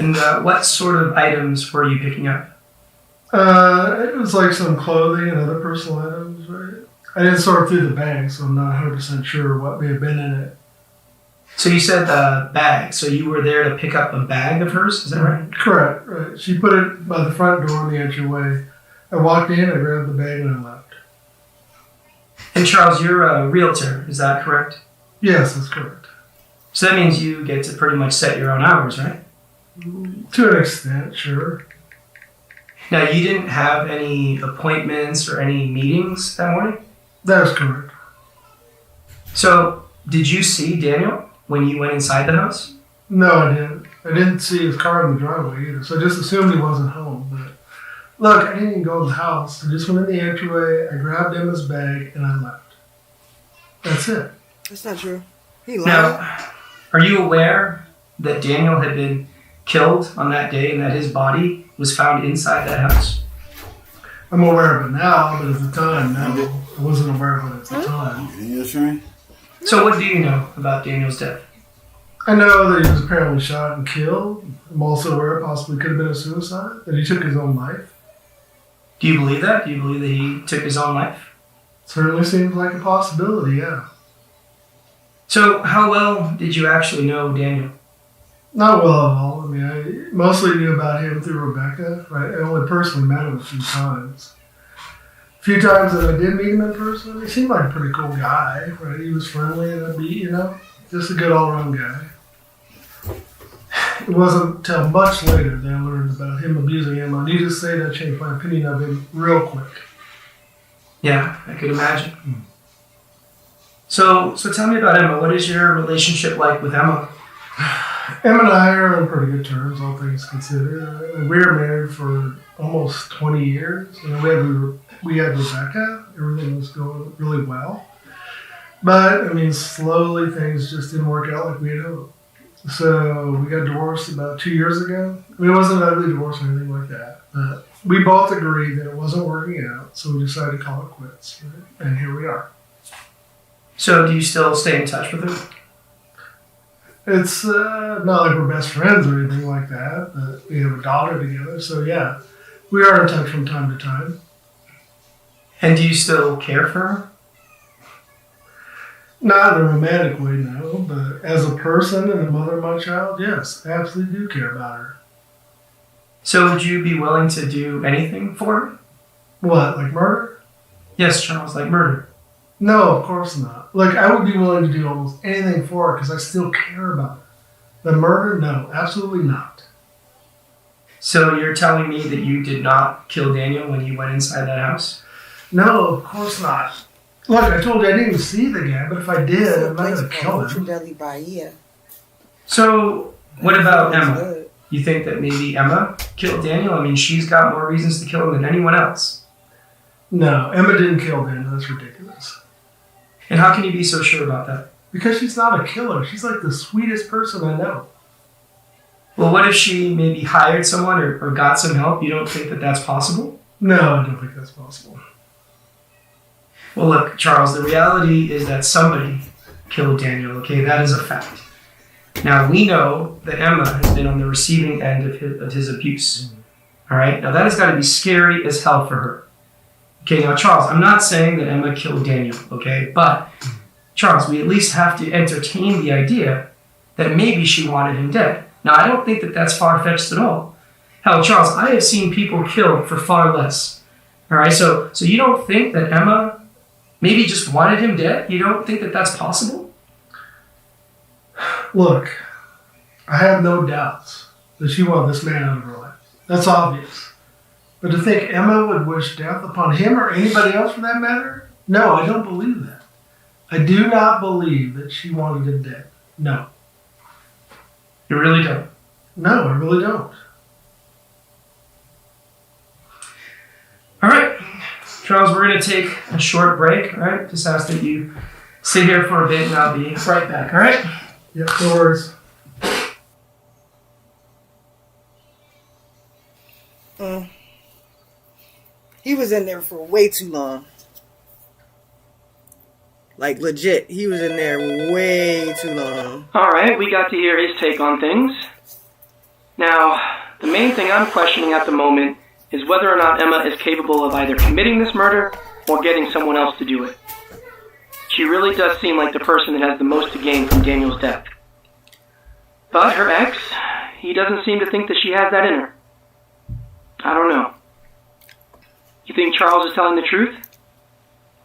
And what sort of items were you picking up? It was like some clothing and other personal items, right? I didn't sort through the bag, so I'm not 100% sure what may have been in it. So you said the bag. So you were there to pick up a bag of hers? Is that right? Correct, right. She put it by the front door in the entryway. I walked in, I grabbed the bag, and I left. And Charles, you're a realtor. Is that correct? Yes, that's correct. So that means you get to pretty much set your own hours, right? To an extent, sure. Now, you didn't have any appointments or any meetings that morning? That is correct. So, did you see Daniel when you went inside the house? No, I didn't. I didn't see his car in the driveway either, so I just assumed he wasn't home. But look, I didn't even go in the house. I just went in the entryway, I grabbed Emma's bag, and I left. That's it. That's not true. He lied. Now, are you aware that Daniel had been killed on that day and that his body was found inside that house? I'm aware of it now, but at the time, no. I wasn't aware of it at the time. Yes, right? So what do you know about Daniel's death? I know that he was apparently shot and killed. I'm also aware it possibly could have been a suicide, that he took his own life. Do you believe that? Do you believe that he took his own life? Certainly seems like a possibility, yeah. So how well did you actually know Daniel? Not well at all. I mean, I mostly knew about him through Rebecca, right? I only personally met him a few times. A few times that I did meet him in person, he seemed like a pretty cool guy, right? He was friendly and upbeat, you know? Just a good all-around guy. It wasn't until much later that I learned about him abusing Emma. Needless to say, that changed my opinion of him real quick. Yeah, I could imagine. So tell me about Emma. What is your relationship like with Emma? Emma and I are on pretty good terms, all things considered. We were married for almost 20 years. You know, we had Rebecca. Everything was going really well. But, I mean, slowly things just didn't work out like we had hoped. So we got divorced about 2 years ago. I mean, it wasn't an ugly divorce or anything like that. But we both agreed that it wasn't working out, so we decided to call it quits. Right? And here we are. So do you still stay in touch with her? It's not like we're best friends or anything like that, but we have a daughter together, so yeah, we are in touch from time to time. And do you still care for her? Not in a romantic way, no, but as a person and a mother of my child, yes, I absolutely do care about her. So would you be willing to do anything for her? What, like murder? Yes, Charles, like murder. No, of course not. Like, I would be willing to do almost anything for her because I still care about her. But murder, no, absolutely not. So you're telling me that you did not kill Daniel when you went inside that house? No, of course not. Look, I told you I didn't even see the guy, but if I did, I'm not going to kill him. So, what about Emma? You think that maybe Emma killed Daniel? I mean, she's got more reasons to kill him than anyone else. No, Emma didn't kill Daniel. That's ridiculous. And how can you be so sure about that? Because she's not a killer. She's like the sweetest person I know. Well, what if she maybe hired someone or got some help? You don't think that that's possible? No, I don't think that's possible. Well, look, Charles, the reality is that somebody killed Daniel, okay? That is a fact. Now, we know that Emma has been on the receiving end of his abuse. All right? Now, that has got to be scary as hell for her. Okay, now, Charles, I'm not saying that Emma killed Daniel, okay? But, Charles, we at least have to entertain the idea that maybe she wanted him dead. Now, I don't think that that's far-fetched at all. Hell, Charles, I have seen people killed for far less. All right? So you don't think that Emma maybe just wanted him dead? You don't think that that's possible? Look, I have no doubts that she wanted this man out of her life. That's obvious. But to think Emma would wish death upon him or anybody else for that matter? No, I don't believe that. I do not believe that she wanted him dead. No. You really don't? No, I really don't. All right. Charles, we're going to take a short break, all right? Just ask that you sit here for a bit and I'll be right back, all right? Yep, no worries. He was in there for way too long. Like, legit, he was in there way too long. All right, we got to hear his take on things. Now, the main thing I'm questioning at the moment is whether or not Emma is capable of either committing this murder or getting someone else to do it. She really does seem like the person that has the most to gain from Daniel's death. But her ex, he doesn't seem to think that she has that in her. I don't know. You think Charles is telling the truth?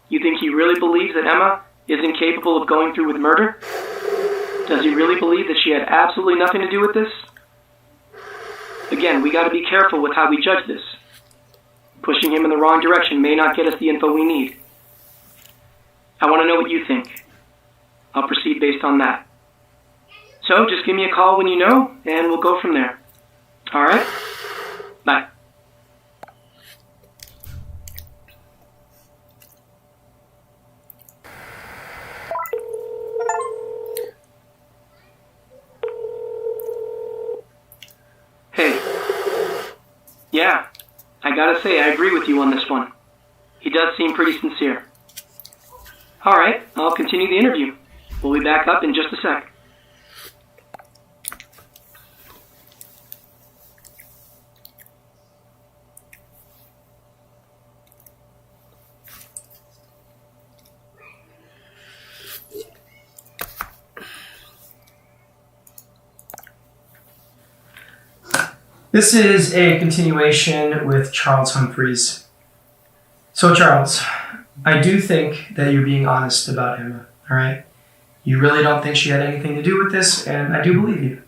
You think he really believes that Emma is incapable of going through with murder? Does he really believe that she had absolutely nothing to do with this? Again, we gotta be careful with how we judge this. Pushing him in the wrong direction may not get us the info we need. I want to know what you think. I'll proceed based on that. So just give me a call when you know, and we'll go from there. Alright? Bye. Hey. Yeah, I gotta say I agree with you on this one. He does seem pretty sincere. Alright, I'll continue the interview. We'll be back up in just a sec. This is a continuation with Charles Humphreys. So Charles, I do think that you're being honest about Emma, alright? You really don't think she had anything to do with this, and I do believe you.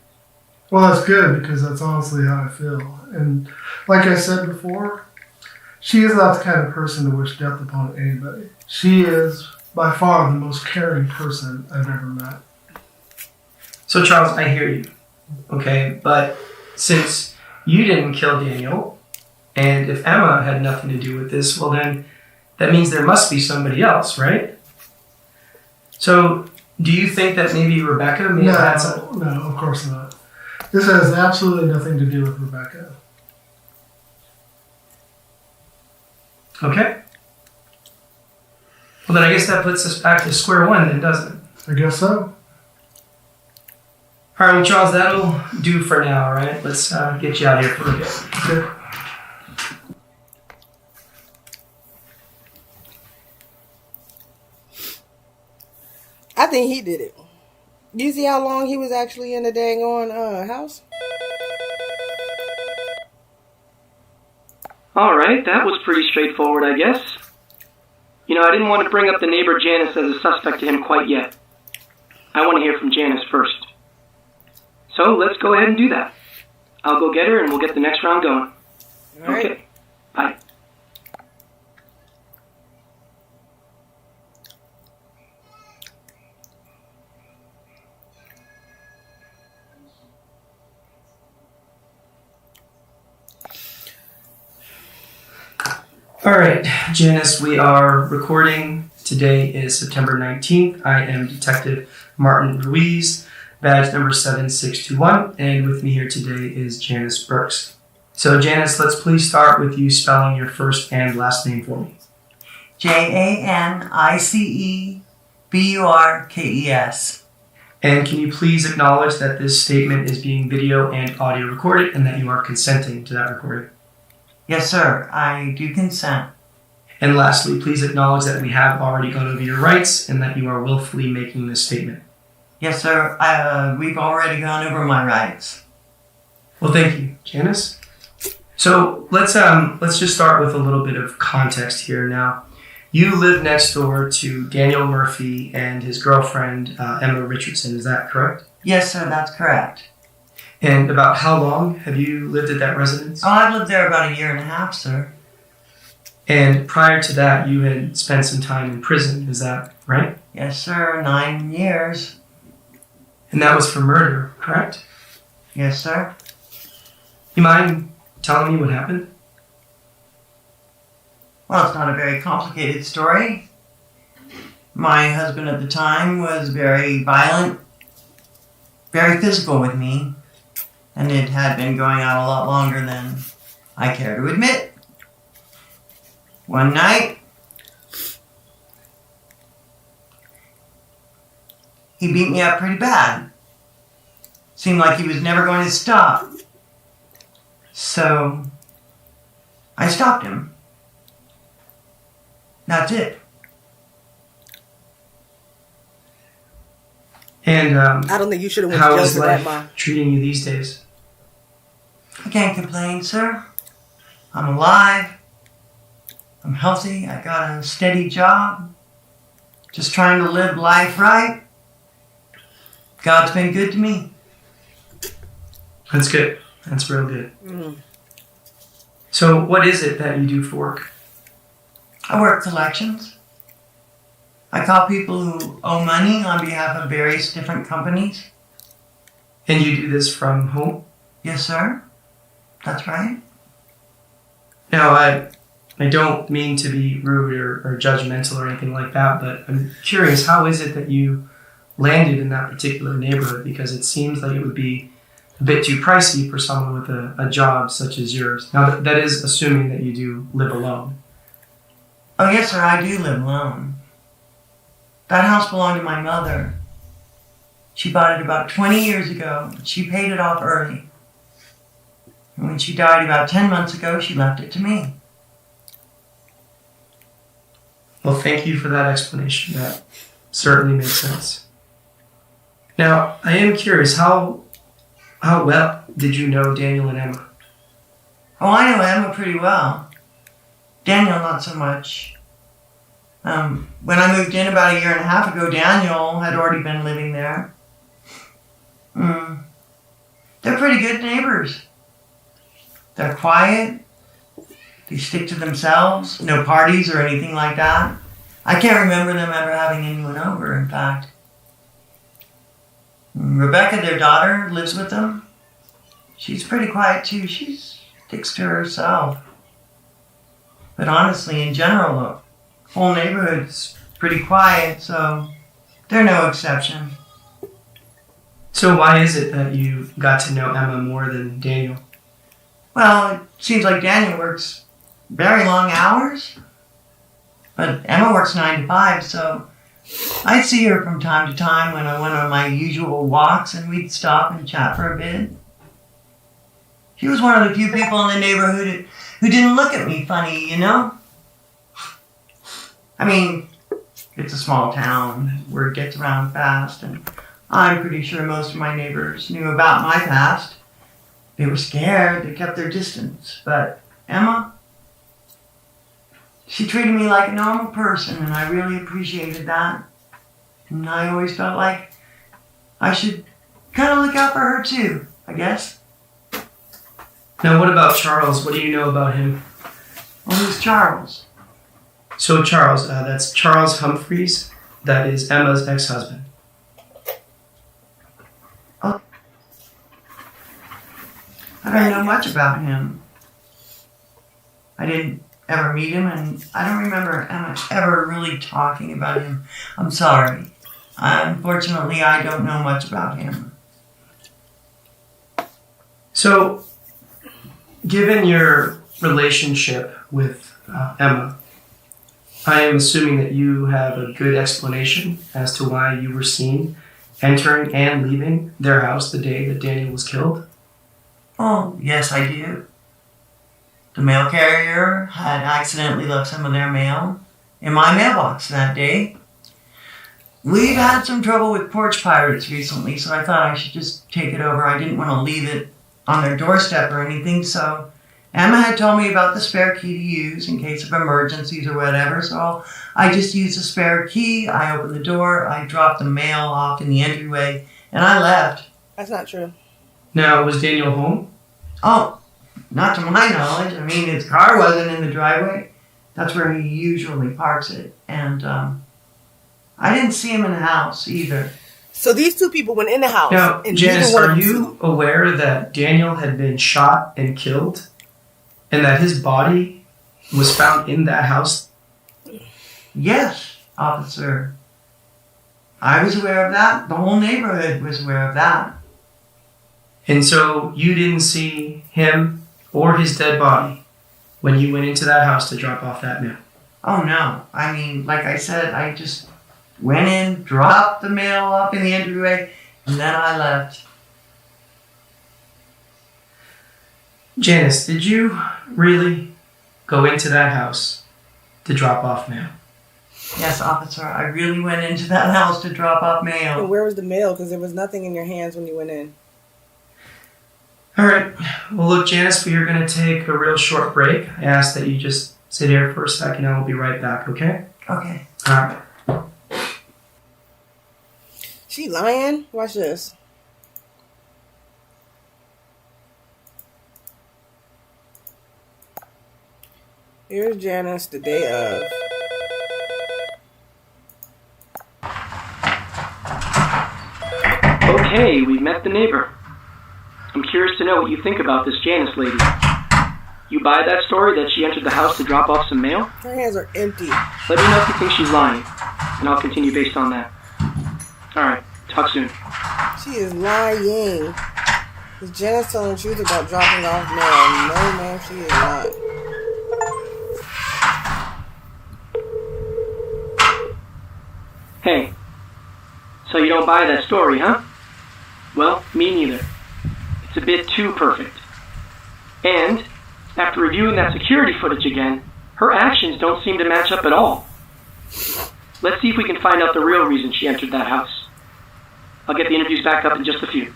Well, that's good because that's honestly how I feel. And like I said before, she is not the kind of person to wish death upon anybody. She is by far the most caring person I've ever met. So Charles, I hear you, okay? But since you didn't kill Daniel, and if Emma had nothing to do with this, well then, that means there must be somebody else, right? So, do you think that maybe Rebecca may have had some... No, of course not. This has absolutely nothing to do with Rebecca. Okay. Well then I guess that puts us back to square one then, doesn't it? I guess so. Alright, well Charles, that'll do for now, alright? Let's get you out of here for a bit. Okay. I think he did it. Do you see how long he was actually in the dang on house? Alright, that was pretty straightforward, I guess. You know, I didn't want to bring up the neighbor Janice as a suspect to him quite yet. I want to hear from Janice first. So, let's go ahead and do that. I'll go get her and we'll get the next round going. All right. Okay. Bye. All right, Janice, we are recording. Today is September 19th. I am Detective Martin Ruiz, badge number 7621, and with me here today is Janice Burks. So, Janice, let's please start with you spelling your first and last name for me. JANICEBURKES. And can you please acknowledge that this statement is being video and audio recorded and that you are consenting to that recording? Yes, sir. I do consent. And lastly, please acknowledge that we have already gone over your rights and that you are willfully making this statement. Yes, sir. We've already gone over my rights. Well, thank you, Janice. So let's just start with a little bit of context here. Now, you live next door to Daniel Murphy and his girlfriend Emma Richardson. Is that correct? Yes, sir. That's correct. And about how long have you lived at that residence? Oh, I've lived there about 1.5 years, sir. And prior to that, you had spent some time in prison. Is that right? Yes, sir. 9 years. And that was for murder, correct? Yes, sir. You mind telling me what happened? Well, it's not a very complicated story. My husband at the time was very violent, very physical with me, and it had been going on a lot longer than I care to admit. One night, he beat me up pretty bad. Seemed like he was never going to stop. So I stopped him. That's it. And I don't think you should have went to how jail is for that, life Ma. treating you these days? I can't complain, sir. I'm alive. I'm healthy. I got a steady job. Just trying to live life right. God's been good to me. That's good. That's real good. Mm. So what is it that you do for work? I work collections. I call people who owe money on behalf of various different companies. And you do this from home? Yes, sir. That's right. Now, I don't mean to be rude or judgmental or anything like that, but I'm curious, how is it that you landed in that particular neighborhood? Because it seems like it would be a bit too pricey for someone with a job such as yours. Now, that is assuming that you do live alone. Oh, yes, sir. I do live alone. That house belonged to my mother. She bought it about 20 years ago, but she paid it off early. And when she died about 10 months ago, she left it to me. Well, thank you for that explanation. That certainly makes sense. Now, I am curious, how well did you know Daniel and Emma? Oh, I know Emma pretty well. Daniel, not so much. When I moved in about a year and a half ago, Daniel had already been living there. They're pretty good neighbors. They're quiet. They stick to themselves. No parties or anything like that. I can't remember them ever having anyone over, in fact. Rebecca, their daughter, lives with them. She's pretty quiet too. She sticks to herself. But honestly, in general, the whole neighborhood's pretty quiet, so they're no exception. So why is it that you got to know Emma more than Daniel? Well, it seems like Daniel works very long hours, but Emma works 9 to 5, so I'd see her from time to time when I went on my usual walks, and we'd stop and chat for a bit. She was one of the few people in the neighborhood who didn't look at me funny, you know? I mean, it's a small town, word gets around fast, and I'm pretty sure most of my neighbors knew about my past. They were scared, they kept their distance, but Emma, she treated me like a normal person, and I really appreciated that. And I always felt like I should kind of look out for her too, I guess. Now, what about Charles? What do you know about him? Well, who's Charles? So Charles, that's Charles Humphreys. That is Emma's ex-husband. I don't know much about him. I didn't ever meet him, and I don't remember Emma ever really talking about him. I'm sorry. Unfortunately, I don't know much about him. So, given your relationship with Emma, I am assuming that you have a good explanation as to why you were seen entering and leaving their house the day that Daniel was killed. Oh, yes, I do. The mail carrier had accidentally left some of their mail in my mailbox that day. We've had some trouble with porch pirates recently, so I thought I should just take it over. I didn't want to leave it on their doorstep or anything, so Emma had told me about the spare key to use in case of emergencies or whatever, so I just used the spare key. I opened the door, I dropped the mail off in the entryway, and I left. That's not true. Now, was Daniel home? Oh, not to my knowledge. I mean, his car wasn't in the driveway. That's where he usually parks it. And I didn't see him in the house either. So these two people went in the house. Now, and Janice, neither one are of you aware that Daniel had been shot and killed and that his body was found in that house? Yes, officer. I was aware of that. The whole neighborhood was aware of that. And so you didn't see him or his dead body when you went into that house to drop off that mail? Oh, no. I mean, like I said, I just went in, dropped the mail off in the entryway, and then I left. Janice, did you really go into that house to drop off mail? Yes, officer, I really went into that house to drop off And mail. where was the mail? Because there was nothing in your hands when you went in. All right. Well, look, Janice, we are going to take a real short break. I ask that you just sit here for a second and we'll be right back, okay? Okay. All right. She lying? Watch this. Here's Janice the day of. Okay, we've met the neighbor. I'm curious to know what you think about this Janice lady. You buy that story that she entered the house to drop off some mail? Her hands are empty. Let me know if you think she's lying, and I'll continue based on that. All right, talk soon. She is lying. Is Janice telling the truth about dropping off mail? No, ma'am, she is not. Hey, so you don't buy that story, huh? Well, me neither. It's a bit too perfect. And, after reviewing that security footage again, her actions don't seem to match up at all. Let's see if we can find out the real reason she entered that house. I'll get the interviews back up in just a few.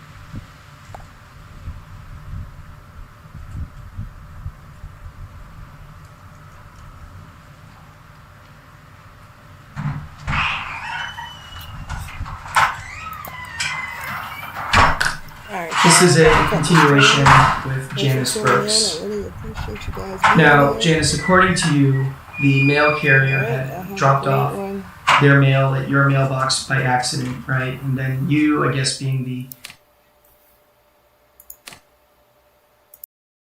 Alright. This is a continuation with Janice Brooks. I really appreciate you guys. Now, Janice, according to you, the mail carrier had dropped off their mail at your mailbox by accident, right? And then you, I guess being the